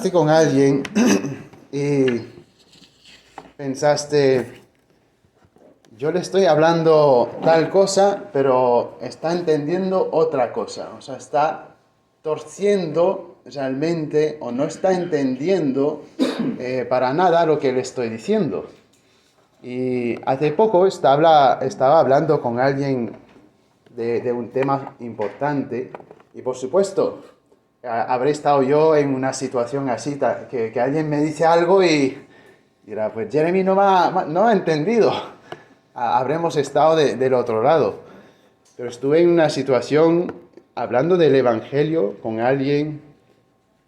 Con alguien y pensaste, yo le estoy hablando tal cosa, pero está entendiendo otra cosa, o sea, está torciendo realmente o no está entendiendo para nada lo que le estoy diciendo. Y hace poco estaba hablando con alguien de un tema importante y por supuesto habré estado yo en una situación así, que alguien me dice algo y dirá, pues Jeremy no ha entendido. Habremos estado del otro lado. Pero estuve en una situación hablando del Evangelio con alguien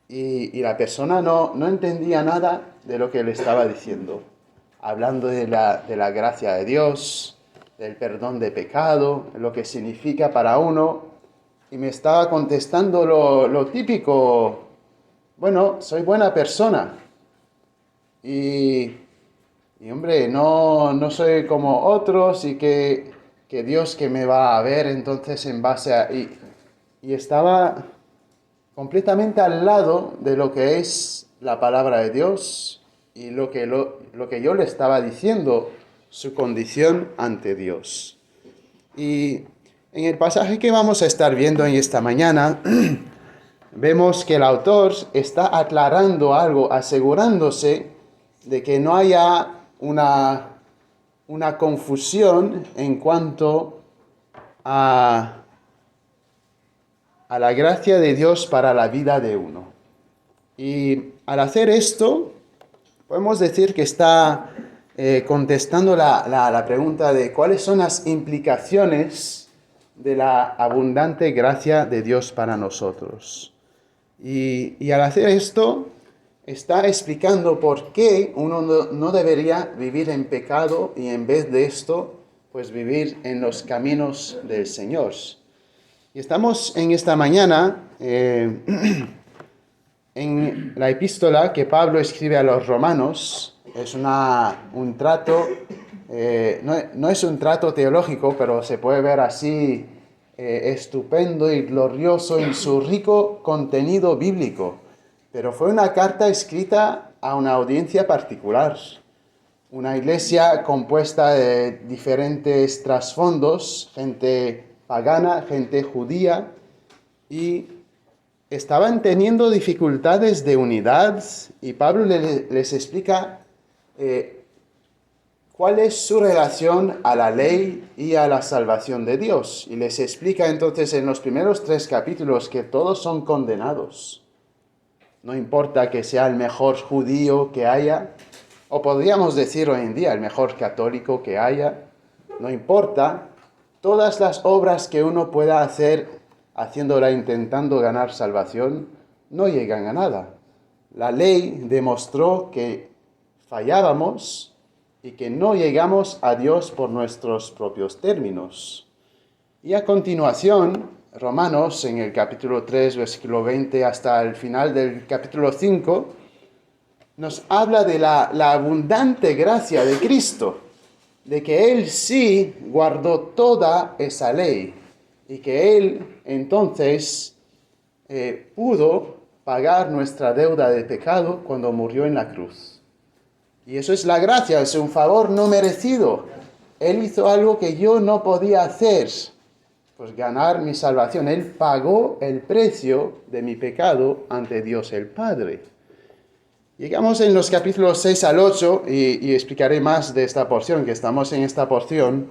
y la persona no entendía nada de lo que le estaba diciendo. Hablando de la gracia de Dios, del perdón de pecado, lo que significa para uno. Y me estaba contestando lo típico, bueno, soy buena persona. Y hombre, no soy como otros y que Dios que me va a ver entonces en base a... Y estaba completamente al lado de lo que es la palabra de Dios y lo que yo le estaba diciendo, su condición ante Dios. Y en el pasaje que vamos a estar viendo en esta mañana, vemos que el autor está aclarando algo, asegurándose de que no haya una confusión en cuanto a la gracia de Dios para la vida de uno. Y al hacer esto, podemos decir que está contestando la pregunta de cuáles son las implicaciones de la abundante gracia de Dios para nosotros. Y al hacer esto, está explicando por qué uno no debería vivir en pecado y en vez de esto, pues vivir en los caminos del Señor. Y estamos en esta mañana en la epístola que Pablo escribe a los romanos. Es un trato, no es un trato teológico, pero se puede ver así estupendo y glorioso en su rico contenido bíblico. Pero fue una carta escrita a una audiencia particular, una iglesia compuesta de diferentes trasfondos, gente pagana, gente judía, y estaban teniendo dificultades de unidad, y Pablo les explica cuál es su relación a la ley y a la salvación de Dios. Y les explica entonces en los primeros 3 capítulos que todos son condenados. No importa que sea el mejor judío que haya, o podríamos decir hoy en día el mejor católico que haya, no importa, todas las obras que uno pueda hacer haciéndola intentando ganar salvación, no llegan a nada. La ley demostró que fallábamos y que no llegamos a Dios por nuestros propios términos. Y a continuación, Romanos, en el capítulo 3, versículo 20, hasta el final del capítulo 5, nos habla de la abundante gracia de Cristo, de que Él sí guardó toda esa ley y que Él entonces pudo pagar nuestra deuda de pecado cuando murió en la cruz. Y eso es la gracia, es un favor no merecido. Él hizo algo que yo no podía hacer, pues ganar mi salvación. Él pagó el precio de mi pecado ante Dios el Padre. Llegamos en los capítulos 6 al 8 y explicaré más de esta porción, que estamos en esta porción.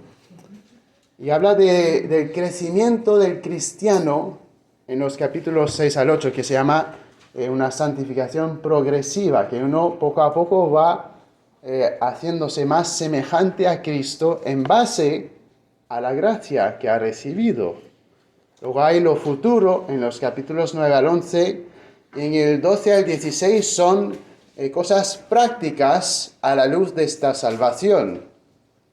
Y habla del crecimiento del cristiano en los capítulos 6 al 8, que se llama una santificación progresiva, que uno poco a poco va haciéndose más semejante a Cristo en base a la gracia que ha recibido. Luego hay lo futuro en los capítulos 9 al 11, y en el 12 al 16 son cosas prácticas a la luz de esta salvación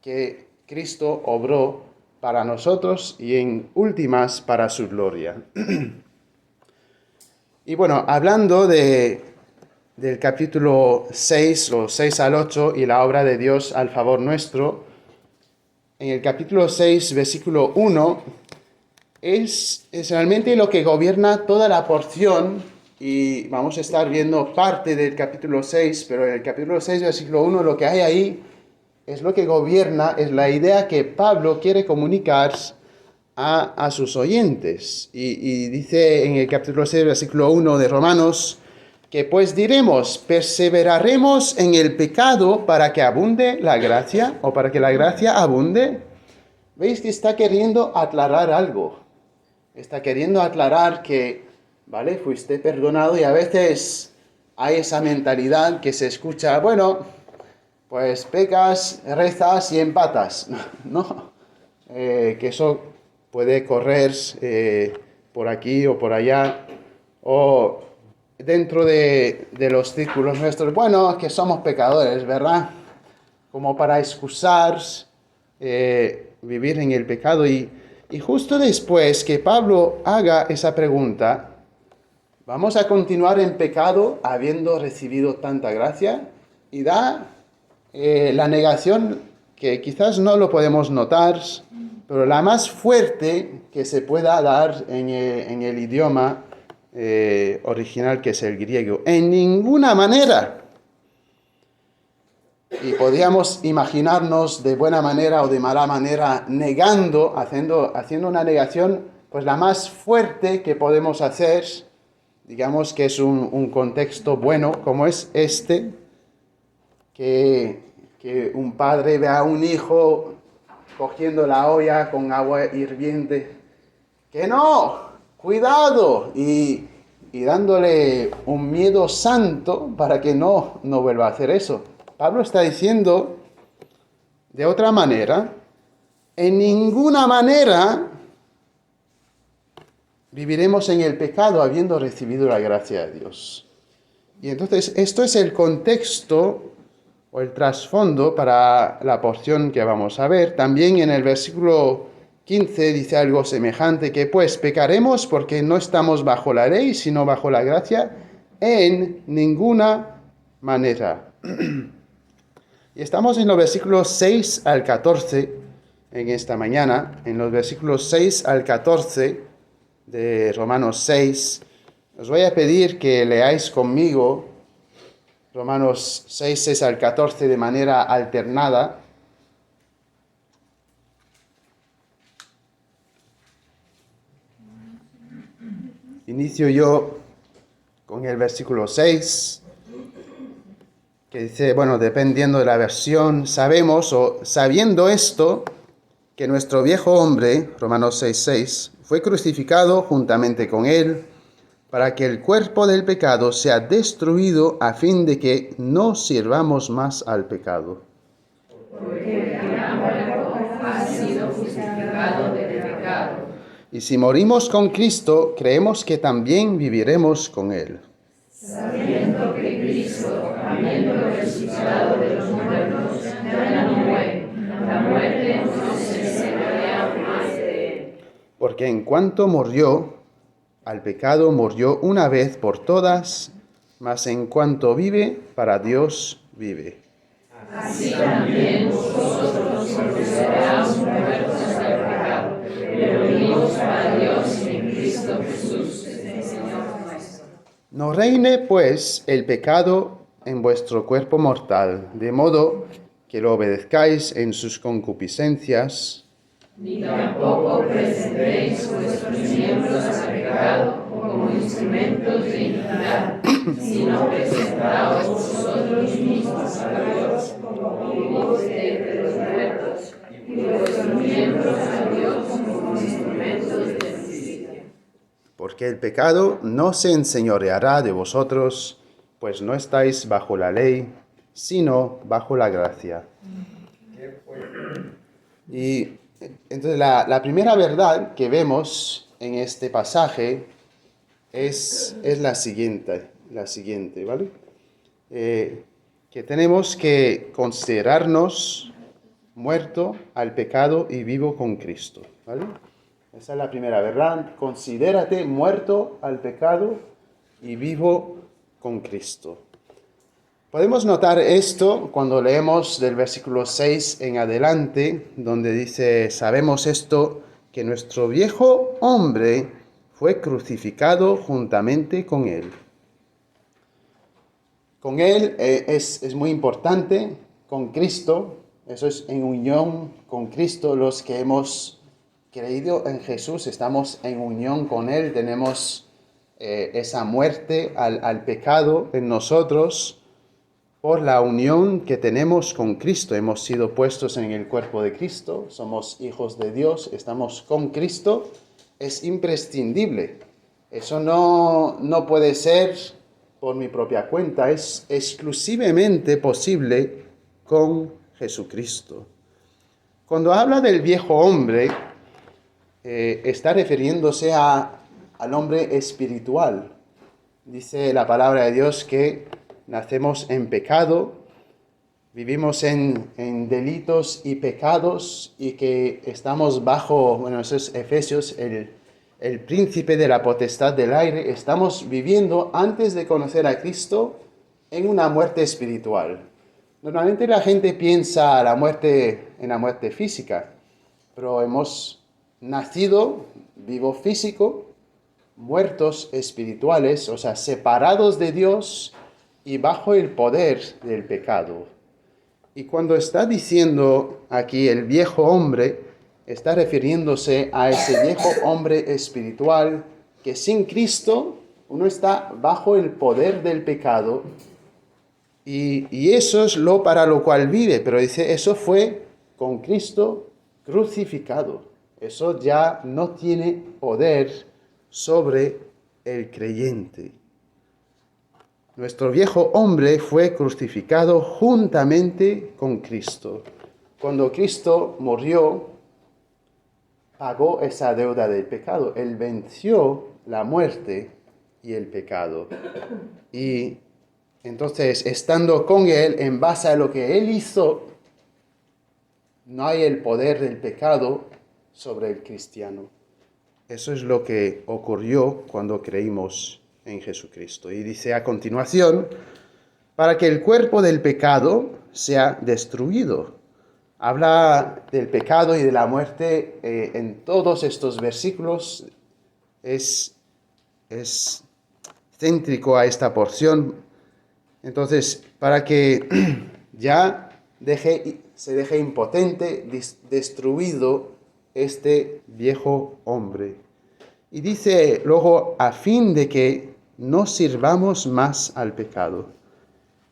que Cristo obró para nosotros y en últimas para su gloria. Y bueno, hablando del capítulo 6, los 6 al 8 y la obra de Dios al favor nuestro, en el capítulo 6, versículo 1, es realmente lo que gobierna toda la porción y vamos a estar viendo parte del capítulo 6, pero en el capítulo 6, versículo 1, lo que hay ahí es lo que gobierna, es la idea que Pablo quiere comunicar a sus oyentes. Y dice en el capítulo 6, versículo 1 de Romanos, que pues diremos, perseveraremos en el pecado para que abunde la gracia, o para que la gracia abunde. ¿Veis que está queriendo aclarar algo? Está queriendo aclarar que, ¿vale? Fuiste perdonado, y a veces hay esa mentalidad que se escucha, bueno, pues pecas, rezas y empatas. No, que eso puede correr por aquí o por allá, o dentro de los círculos nuestros, bueno, que somos pecadores, ¿verdad? Como para excusar vivir en el pecado. Y justo después que Pablo haga esa pregunta, ¿vamos a continuar en pecado habiendo recibido tanta gracia? Y da la negación que quizás no lo podemos notar, pero la más fuerte que se pueda dar en el idioma original, que es el griego. En ninguna manera. Y podríamos imaginarnos de buena manera o de mala manera negando, haciendo una negación, pues la más fuerte que podemos hacer, digamos que es un contexto bueno, como es este, que un padre ve a un hijo cogiendo la olla con agua hirviente, que no, cuidado, y dándole un miedo santo para que no vuelva a hacer eso. Pablo está diciendo, de otra manera, en ninguna manera viviremos en el pecado habiendo recibido la gracia de Dios. Y entonces esto es el contexto o el trasfondo para la porción que vamos a ver. También en el versículo 15 dice algo semejante, que pues pecaremos porque no estamos bajo la ley, sino bajo la gracia, en ninguna manera. Y estamos en los versículos 6 al 14 en esta mañana, en los versículos 6 al 14 de Romanos 6. Os voy a pedir que leáis conmigo Romanos 6, 6 al 14 de manera alternada. Inicio yo con el versículo 6. Que dice, bueno, dependiendo de la versión, sabemos, o sabiendo esto, que nuestro viejo hombre, Romanos 6:6, fue crucificado juntamente con él, para que el cuerpo del pecado sea destruido, a fin de que no sirvamos más al pecado. Porque el cuerpo ha sido justificado del pecado. Y si morimos con Cristo, creemos que también viviremos con él. Sabiendo que Cristo, habiendo resucitado de los muertos, ya no muere, la muerte no se separará más de él. Porque en cuanto murió, al pecado murió una vez por todas, mas en cuanto vive, para Dios vive. Así también vosotros consideraos muertos al pecado, pero vivos para Dios en Cristo Jesús, el Señor nuestro. No reine, pues, el pecado en vuestro cuerpo mortal, de modo que lo obedezcáis en sus concupiscencias. Ni tampoco presentéis vuestros miembros al pecado como instrumentos de iniquidad, sino presentaos vosotros mismos a Dios como vivos de entre los muertos, y vuestros miembros a Dios como instrumentos de justicia. Porque el pecado no se enseñoreará de vosotros, pues no estáis bajo la ley, sino bajo la gracia. Y entonces la primera verdad que vemos en este pasaje es la siguiente, ¿vale? Que tenemos que considerarnos muerto al pecado y vivo con Cristo, ¿vale? Esa es la primera verdad. Considérate muerto al pecado y vivo con Cristo. Podemos notar esto cuando leemos del versículo 6 en adelante, donde dice, sabemos esto, que nuestro viejo hombre fue crucificado juntamente con él. Con Él es muy importante, con Cristo, eso es en unión con Cristo, los que hemos creído en Jesús, estamos en unión con Él, tenemos esa muerte al pecado en nosotros por la unión que tenemos con Cristo. Hemos sido puestos en el cuerpo de Cristo, somos hijos de Dios, estamos con Cristo, es imprescindible. Eso no puede ser por mi propia cuenta, es exclusivamente posible con Jesucristo. Cuando habla del viejo hombre, está refiriéndose al hombre espiritual. Dice la palabra de Dios que nacemos en pecado, vivimos en delitos y pecados y que estamos bajo, bueno, eso es Efesios, el príncipe de la potestad del aire. Estamos viviendo antes de conocer a Cristo en una muerte espiritual. Normalmente la gente piensa en la muerte física, pero hemos nacido vivo físico, muertos espirituales, o sea, separados de Dios y bajo el poder del pecado. Y cuando está diciendo aquí el viejo hombre, está refiriéndose a ese viejo hombre espiritual que sin Cristo uno está bajo el poder del pecado y eso es lo para lo cual vive, pero dice, eso fue con Cristo crucificado. Eso ya no tiene poder sobre el creyente. Nuestro viejo hombre fue crucificado juntamente con Cristo. Cuando Cristo murió, pagó esa deuda del pecado. Él venció la muerte y el pecado. Y entonces, estando con Él, en base a lo que Él hizo, no hay el poder del pecado sobre el cristiano. Eso es lo que ocurrió cuando creímos en Jesucristo. Y dice a continuación, para que el cuerpo del pecado sea destruido. Habla del pecado y de la muerte en todos estos versículos. Es céntrico a esta porción. Entonces, para que ya se deje impotente, destruido este viejo hombre. Y dice luego, a fin de que no sirvamos más al pecado.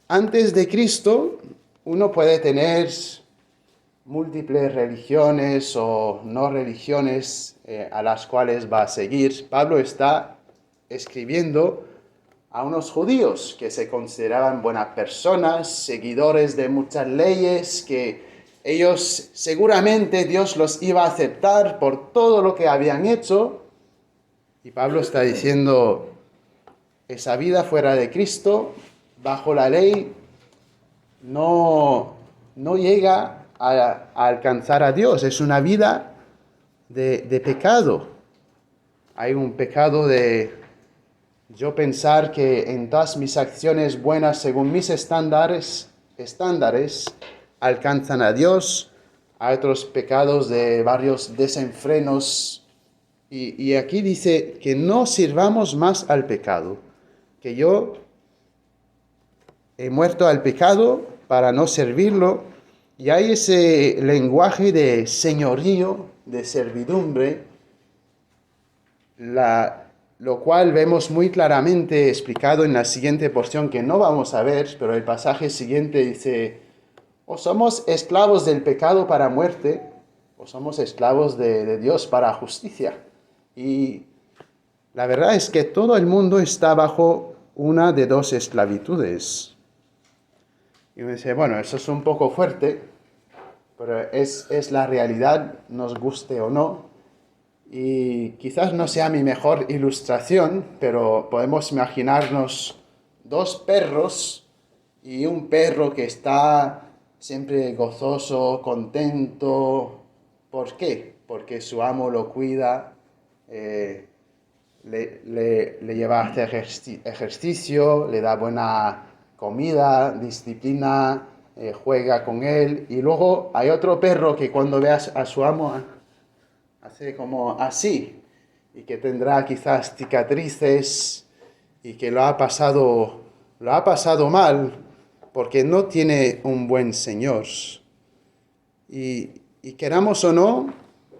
Antes de Cristo, uno puede tener múltiples religiones o no religiones a las cuales va a seguir. Pablo está escribiendo a unos judíos que se consideraban buenas personas, seguidores de muchas leyes, que ellos seguramente Dios los iba a aceptar por todo lo que habían hecho. Y Pablo está diciendo, esa vida fuera de Cristo, bajo la ley, no llega a alcanzar a Dios. Es una vida de pecado. Hay un pecado de yo pensar que en todas mis acciones buenas, según mis estándares, alcanzan a Dios. Hay otros pecados de varios desenfrenos. Y aquí dice que no sirvamos más al pecado, que yo he muerto al pecado para no servirlo. Y hay ese lenguaje de señorío, de servidumbre, lo cual vemos muy claramente explicado en la siguiente porción que no vamos a ver, pero el pasaje siguiente dice, o somos esclavos del pecado para muerte, o somos esclavos de Dios para justicia. Y la verdad es que todo el mundo está bajo una de dos esclavitudes. Y uno dice, bueno, eso es un poco fuerte, pero es la realidad, nos guste o no. Y quizás no sea mi mejor ilustración, pero podemos imaginarnos dos perros y un perro que está siempre gozoso, contento. ¿Por qué? Porque su amo lo cuida, le lleva a hacer ejercicio, le da buena comida, disciplina, juega con él. Y luego hay otro perro que cuando ve a su amo hace como así, y que tendrá quizás cicatrices y que lo ha pasado lo ha pasado mal porque no tiene un buen Señor. Y queramos o no,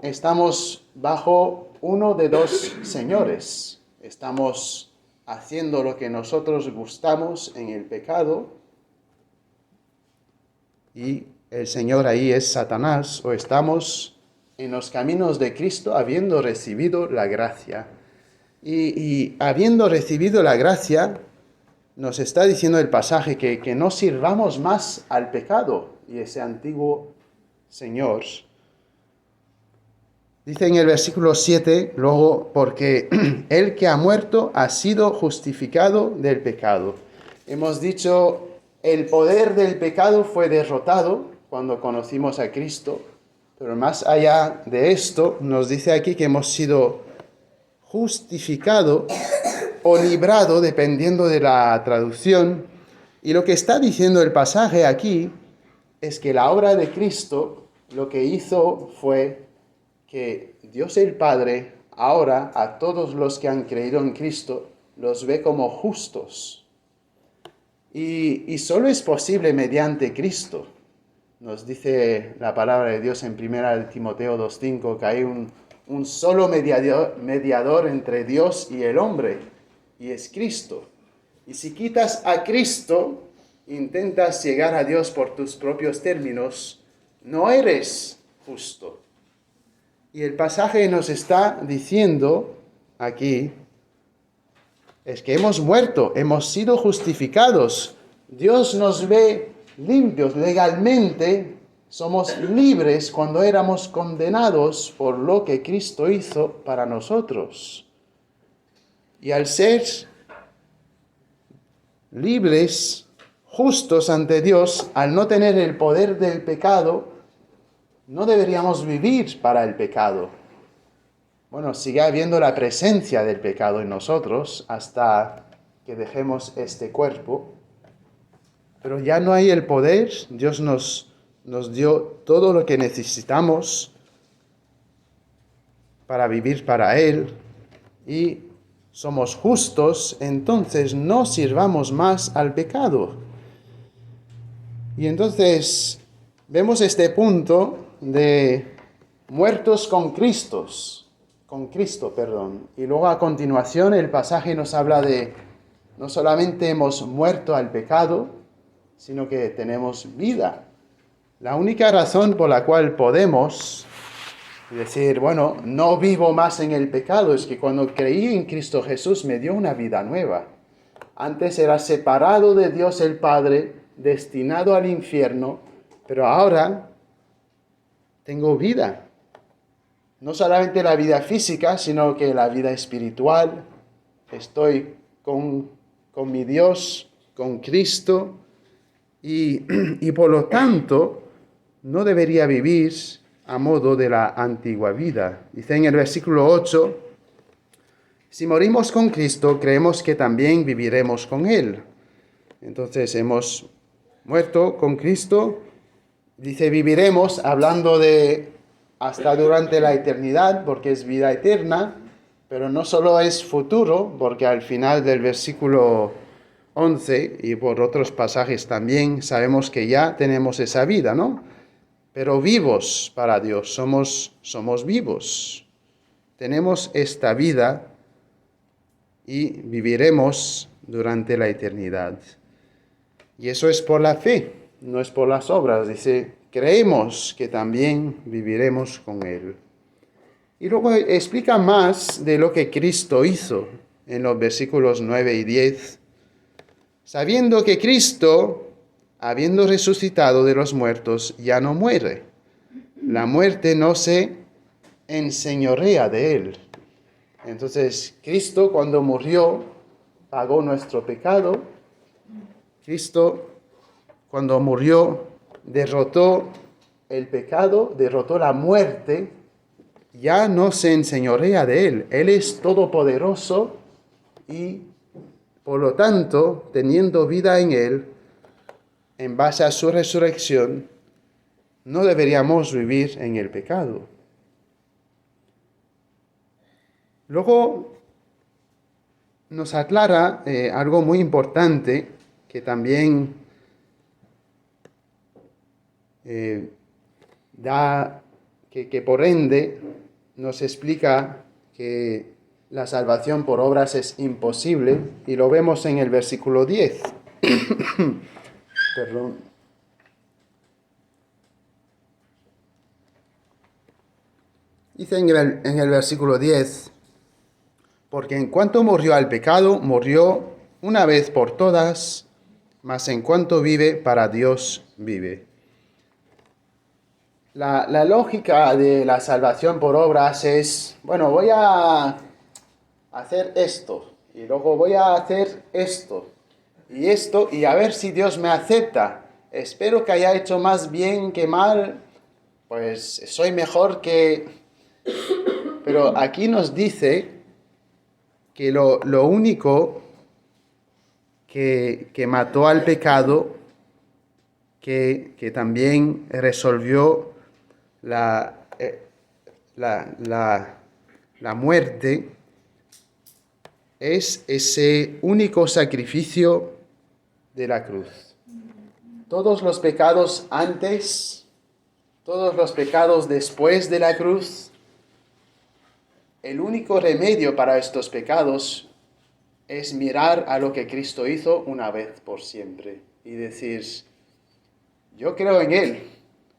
estamos bajo uno de dos señores. Estamos haciendo lo que nosotros gustamos en el pecado y el Señor ahí es Satanás, o estamos en los caminos de Cristo habiendo recibido la gracia. Y habiendo recibido la gracia, nos está diciendo el pasaje que no sirvamos más al pecado y ese antiguo Señor. Dice en el versículo 7, luego, porque el que ha muerto ha sido justificado del pecado. Hemos dicho, el poder del pecado fue derrotado cuando conocimos a Cristo, pero más allá de esto, nos dice aquí que hemos sido justificado o librado, dependiendo de la traducción. Y lo que está diciendo el pasaje aquí es que la obra de Cristo lo que hizo fue que Dios el Padre ahora a todos los que han creído en Cristo los ve como justos. Y solo es posible mediante Cristo. Nos dice la palabra de Dios en 1 Timoteo 2:5 que hay un solo mediador entre Dios y el hombre, y es Cristo. Y si quitas a Cristo, intentas llegar a Dios por tus propios términos, no eres justo. Y el pasaje nos está diciendo aquí, es que hemos muerto, hemos sido justificados. Dios nos ve limpios legalmente, somos libres cuando éramos condenados por lo que Cristo hizo para nosotros. Y al ser libres, justos ante Dios, al no tener el poder del pecado, no deberíamos vivir para el pecado. Bueno, sigue habiendo la presencia del pecado en nosotros hasta que dejemos este cuerpo, pero ya no hay el poder. Dios nos dio todo lo que necesitamos para vivir para Él y somos justos, entonces no sirvamos más al pecado. Y entonces vemos este punto de muertos con Cristo, y luego a continuación el pasaje nos habla de no solamente hemos muerto al pecado, sino que tenemos vida. La única razón por la cual podemos decir, bueno, no vivo más en el pecado, es que cuando creí en Cristo Jesús me dio una vida nueva. Antes era separado de Dios el Padre, destinado al infierno, pero ahora tengo vida. No solamente la vida física, sino que la vida espiritual. Estoy con mi Dios, con Cristo, y por lo tanto no debería vivir a modo de la antigua vida. Dice en el versículo 8, si morimos con Cristo, creemos que también viviremos con Él. Entonces hemos muerto con Cristo. Dice viviremos, hablando de hasta durante la eternidad, porque es vida eterna, pero no solo es futuro, porque al final del versículo 11 y por otros pasajes también sabemos que ya tenemos esa vida, ¿no? Pero vivos para Dios, somos vivos. Tenemos esta vida y viviremos durante la eternidad. Y eso es por la fe, no es por las obras. Dice, creemos que también viviremos con Él. Y luego explica más de lo que Cristo hizo en los versículos 9 y 10. Sabiendo que Cristo, habiendo resucitado de los muertos, ya no muere. La muerte no se enseñorea de Él. Entonces, Cristo cuando murió, pagó nuestro pecado. Cristo cuando murió, derrotó el pecado, derrotó la muerte, ya no se enseñorea de Él. Él es todopoderoso y, por lo tanto, teniendo vida en Él, en base a su resurrección, no deberíamos vivir en el pecado. Luego nos aclara algo muy importante también que por ende nos explica que la salvación por obras es imposible, y lo vemos en el versículo 10. Perdón. Dice en el versículo 10, porque en cuanto murió al pecado, murió una vez por todas, mas en cuanto vive, para Dios vive. La lógica de la salvación por obras es, bueno, voy a hacer esto, y luego voy a hacer esto, y a ver si Dios me acepta. Espero que haya hecho más bien que mal, pues soy mejor que... Pero aquí nos dice que lo único que mató al pecado, que también resolvió la muerte, es ese único sacrificio de la cruz. Todos los pecados antes, todos los pecados después de la cruz, el único remedio para estos pecados es mirar a lo que Cristo hizo una vez por siempre y decir, yo creo en Él,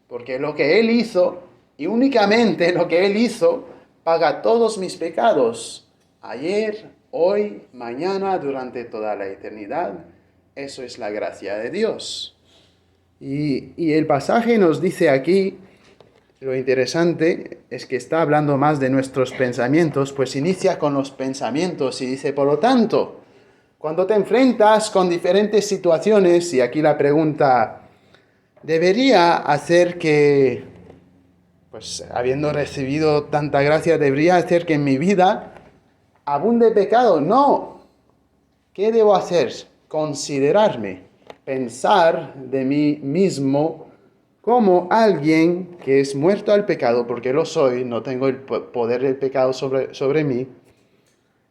porque lo que Él hizo, y únicamente lo que Él hizo, paga todos mis pecados, ayer, hoy, mañana, durante toda la eternidad. Eso es la gracia de Dios. Y el pasaje nos dice aquí, lo interesante es que está hablando más de nuestros pensamientos, pues inicia con los pensamientos y dice, por lo tanto, cuando te enfrentas con diferentes situaciones, y aquí la pregunta, ¿debería hacer que, pues habiendo recibido tanta gracia, debería hacer que en mi vida abunde pecado? No. ¿Qué debo hacer? Considerarme, pensar de mí mismo como alguien que es muerto al pecado, porque lo soy, no tengo el poder del pecado sobre mí,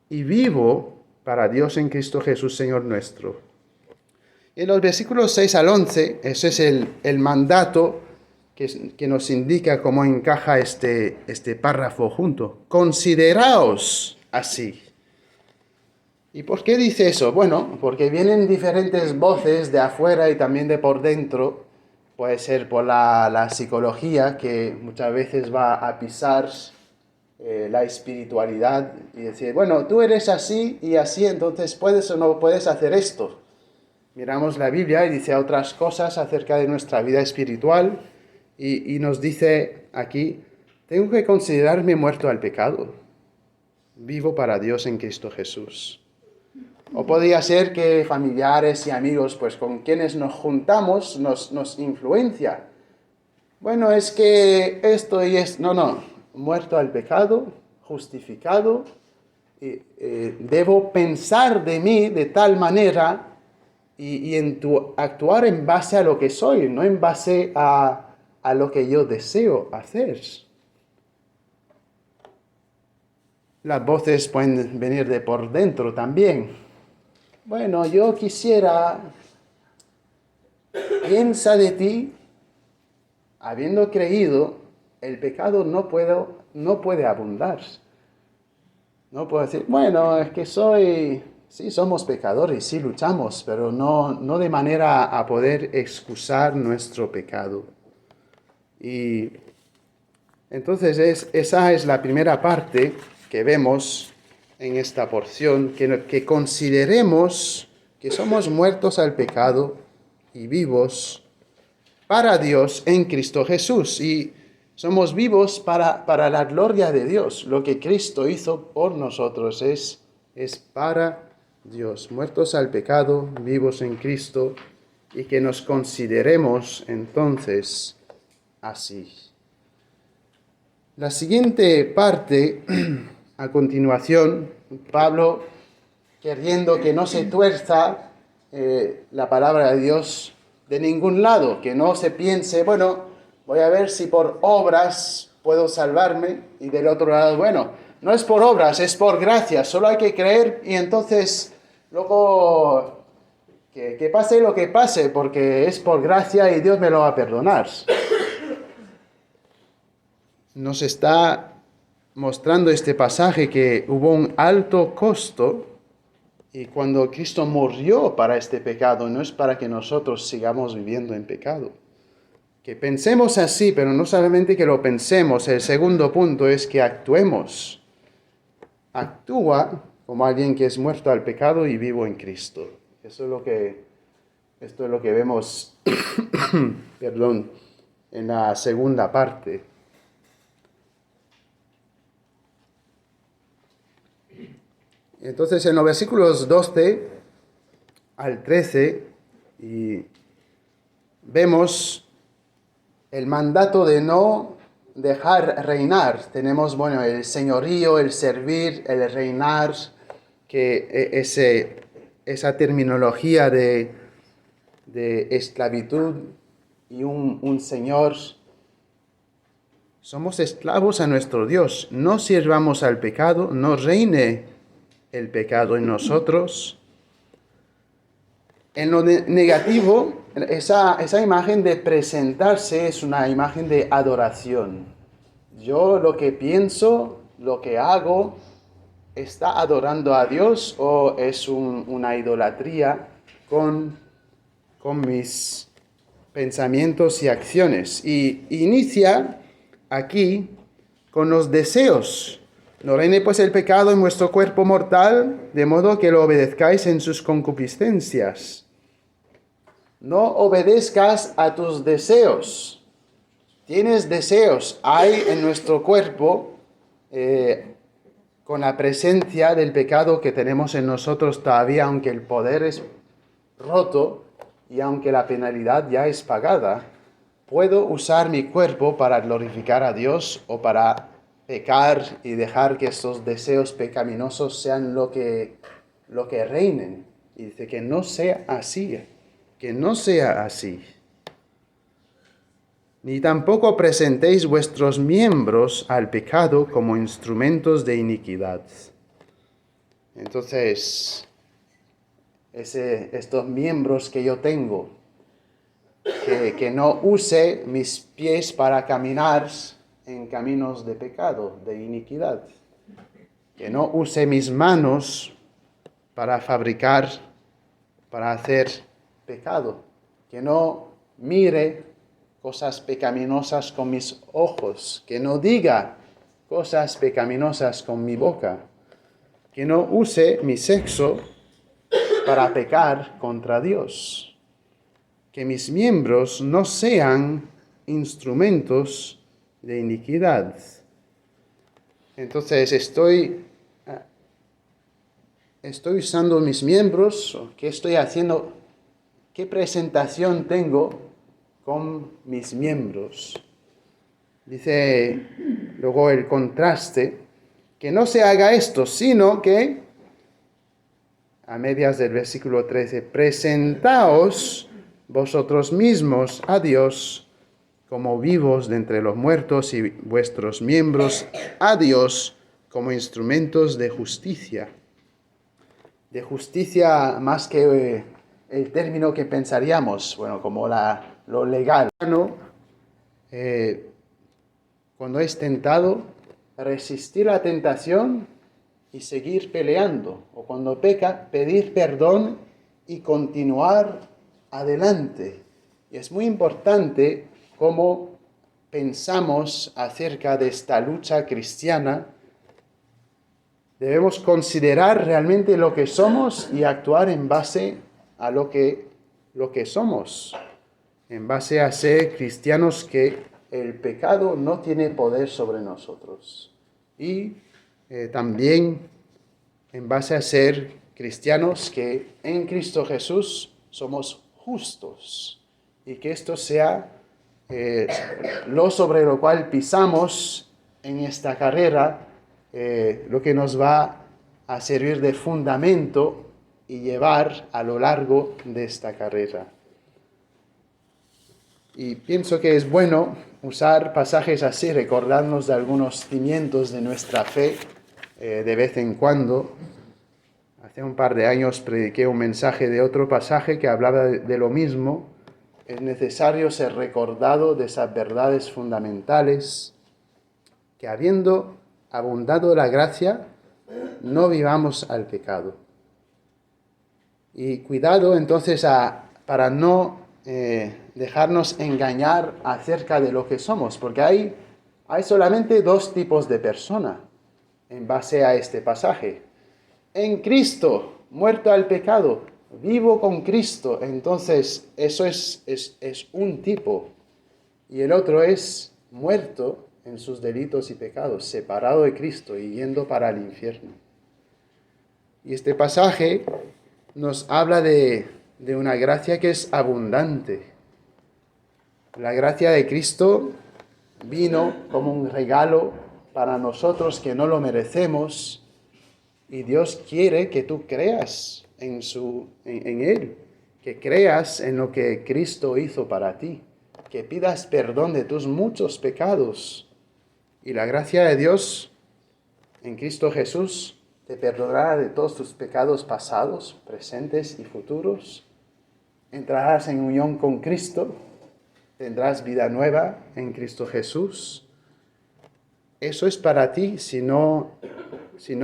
y vivo para Dios en Cristo Jesús, Señor nuestro. En los versículos 6 al 11, ese es el mandato que nos indica cómo encaja este párrafo junto. Consideraos así. ¿Y por qué dice eso? Bueno, porque vienen diferentes voces de afuera y también de por dentro. Puede ser por la psicología, que muchas veces va a pisar la espiritualidad y decir, bueno, tú eres así y así, entonces puedes o no puedes hacer esto. Miramos la Biblia y dice otras cosas acerca de nuestra vida espiritual y nos dice aquí, tengo que considerarme muerto al pecado, vivo para Dios en Cristo Jesús. O podría ser que familiares y amigos, pues con quienes nos juntamos, nos influencia. Bueno, es que esto y es... No, muerto al pecado, justificado, debo pensar de mí de tal manera y actuar en base a lo que soy, no en base a lo que yo deseo hacer. Las voces pueden venir de por dentro también. Bueno, yo quisiera, piensa de ti, habiendo creído, el pecado no puede abundar. No puedo decir, bueno, es que sí somos pecadores, sí luchamos, pero no de manera a poder excusar nuestro pecado. Y entonces esa es la primera parte que vemos en esta porción, que consideremos que somos muertos al pecado y vivos para Dios en Cristo Jesús. Y somos vivos para la gloria de Dios. Lo que Cristo hizo por nosotros es para Dios. Muertos al pecado, vivos en Cristo, y que nos consideremos entonces así. La siguiente parte, a continuación, Pablo, queriendo que no se tuerza la palabra de Dios de ningún lado, que no se piense, bueno, voy a ver si por obras puedo salvarme, y del otro lado, bueno, no es por obras, es por gracia, solo hay que creer y entonces luego que pase lo que pase, porque es por gracia y Dios me lo va a perdonar. Nos está mostrando este pasaje que hubo un alto costo y cuando Cristo murió para este pecado, no es para que nosotros sigamos viviendo en pecado. Que pensemos así, pero no solamente que lo pensemos. El segundo punto es que actuemos. Actúa como alguien que es muerto al pecado y vivo en Cristo. Esto es lo que vemos perdón, en la segunda parte. Entonces en los versículos 12 al 13 vemos el mandato de no dejar reinar. Tenemos, el señorío, el servir, el reinar, que esa terminología de esclavitud y un señor. Somos esclavos a nuestro Dios. No sirvamos al pecado, no reine el pecado en nosotros. En lo negativo, esa imagen de presentarse es una imagen de adoración. Yo lo que pienso, lo que hago, ¿está adorando a Dios o es una idolatría con mis pensamientos y acciones? Y inicia aquí con los deseos. No reine pues el pecado en vuestro cuerpo mortal, de modo que lo obedezcáis en sus concupiscencias. No obedezcas a tus deseos. Tienes deseos. Hay en nuestro cuerpo, con la presencia del pecado que tenemos en nosotros todavía, aunque el poder es roto y aunque la penalidad ya es pagada, puedo usar mi cuerpo para glorificar a Dios o para pecar y dejar que estos deseos pecaminosos sean lo que reinen. Y dice que no sea así, que no sea así. Ni tampoco presentéis vuestros miembros al pecado como instrumentos de iniquidad. Entonces, estos miembros que yo tengo, que no use mis pies para caminar en caminos de pecado, de iniquidad. Que no use mis manos para fabricar, para hacer pecado. Que no mire cosas pecaminosas con mis ojos. Que no diga cosas pecaminosas con mi boca. Que no use mi sexo para pecar contra Dios. Que mis miembros no sean instrumentos de iniquidad. Entonces estoy usando mis miembros. ¿Qué estoy haciendo? ¿Qué presentación tengo con mis miembros? Dice luego el contraste, que no se haga esto, sino que, a medias del versículo 13, presentaos vosotros mismos a Dios como vivos de entre los muertos y vuestros miembros a Dios como instrumentos de justicia. De justicia más que el término que pensaríamos, como lo legal. Cuando es tentado, resistir la tentación y seguir peleando. O cuando peca, pedir perdón y continuar adelante. Y es muy importante cómo pensamos acerca de esta lucha cristiana. Debemos considerar realmente lo que somos y actuar en base a lo que somos. En base a ser cristianos que el pecado no tiene poder sobre nosotros. Y también en base a ser cristianos que en Cristo Jesús somos justos. Y que esto sea lo sobre lo cual pisamos en esta carrera, lo que nos va a servir de fundamento y llevar a lo largo de esta carrera. Y pienso que es bueno usar pasajes así, recordarnos de algunos cimientos de nuestra fe de vez en cuando. Hace un par de años prediqué un mensaje de otro pasaje que hablaba de lo mismo. Es necesario ser recordado de esas verdades fundamentales, que habiendo abundado la gracia, no vivamos al pecado. Y cuidado entonces para no dejarnos engañar acerca de lo que somos, porque hay solamente dos tipos de persona en base a este pasaje. En Cristo, muerto al pecado, vivo con Cristo. Entonces, eso es un tipo. Y el otro es muerto en sus delitos y pecados, separado de Cristo y yendo para el infierno. Y este pasaje nos habla de una gracia que es abundante. La gracia de Cristo vino como un regalo para nosotros que no lo merecemos. Y Dios quiere que tú creas en Él, que creas en lo que Cristo hizo para ti, que pidas perdón de tus muchos pecados. Y la gracia de Dios en Cristo Jesús te perdonará de todos tus pecados pasados, presentes y futuros. Entrarás en unión con Cristo, tendrás vida nueva en Cristo Jesús. Eso es para ti si no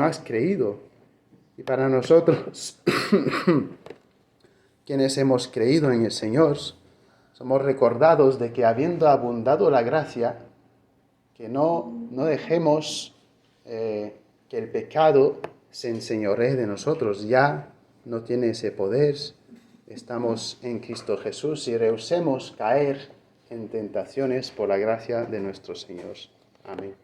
has creído. Y para nosotros, quienes hemos creído en el Señor, somos recordados de que habiendo abundado la gracia, que no dejemos que el pecado se enseñoree de nosotros. Ya no tiene ese poder. Estamos en Cristo Jesús y rehusemos caer en tentaciones por la gracia de nuestro Señor. Amén.